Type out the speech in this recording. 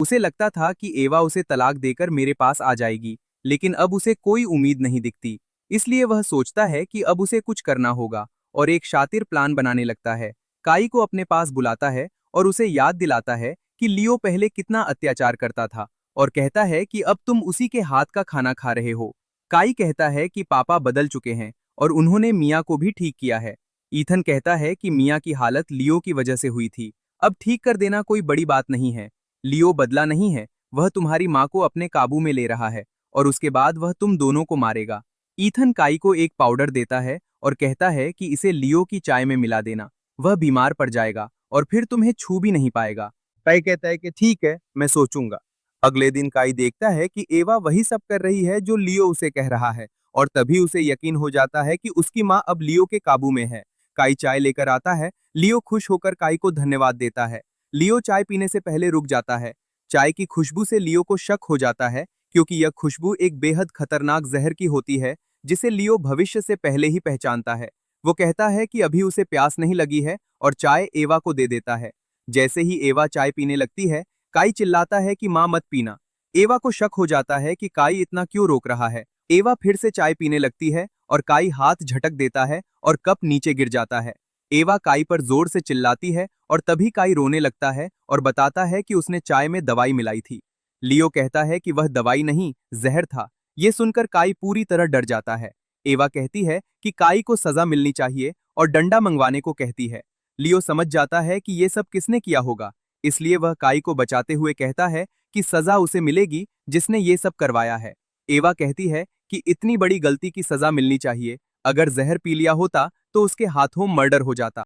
उसे लगता था कि एवा उसे तलाक देकर मेरे पास आ जाएगी, लेकिन अब उसे कोई उम्मीद नहीं दिखती। इसलिए वह सोचता है कि अब उसे कुछ करना होगा और एक शातिर प्लान बनाने लगता है। काई को अपने पास बुलाता है और उसे याद दिलाता है कि लियो पहले कितना अत्याचार करता था और कहता है कि अब तुम उसी के हाथ का खाना खा रहे हो। काई कहता है कि पापा बदल चुके हैं और उन्होंने मिया को भी ठीक किया है। ईथन कहता है कि मिया की हालत लियो की वजह से हुई थी, अब ठीक कर देना कोई बड़ी बात नहीं है। लियो बदला नहीं है, वह तुम्हारी माँ को अपने काबू में ले रहा है और उसके बाद वह तुम दोनों को मारेगा। ईथन काई को एक पाउडर देता है और कहता है कि इसे लियो की चाय में मिला देना, वह बीमार पड़ जाएगा और फिर तुम्हें छू भी नहीं पाएगा। काई कहता है कि ठीक है, मैं सोचूंगा। अगले दिन काई देखता है कि एवा वही सब कर रही है जो लियो उसे कह रहा है और तभी उसे यकीन हो जाता है कि उसकी माँ अब लियो के काबू में है। काई चाय लेकर आता है, लियो खुश होकर काई को धन्यवाद देता है। लियो चाय पीने से पहले रुक जाता है। चाय की खुशबू से लियो को शक हो जाता है, क्योंकि यह खुशबू एक बेहद खतरनाक जहर की होती है जिसे लियो भविष्य से पहले ही पहचानता है। वो कहता है कि अभी उसे प्यास नहीं लगी है और चाय एवा को दे देता है। जैसे ही एवा चाय पीने लगती है, काई चिल्लाता है कि माँ मत पीना। एवा को शक हो जाता है कि काई इतना क्यों रोक रहा है। एवा फिर से चाय पीने लगती है और काई हाथ झटक देता है और कप नीचे गिर जाता है। एवा काई पर जोर से चिल्लाती है और तभी काई रोने लगता है और बताता है कि उसने चाय में दवाई मिलाई थी। लियो कहता है कि वह दवाई नहीं, जहर था। ये सुनकर काई पूरी तरह डर जाता है। एवा कहती है कि काई को सजा मिलनी चाहिए और डंडा मंगवाने को कहती है। लियो समझ जाता है कि ये सब किसने किया होगा, इसलिए वह काई को बचाते हुए कहता है कि सजा उसे मिलेगी जिसने ये सब करवाया है। एवा कहती है कि इतनी बड़ी गलती की सजा मिलनी चाहिए, अगर जहर पी लिया होता तो उसके हाथों मर्डर हो जाता।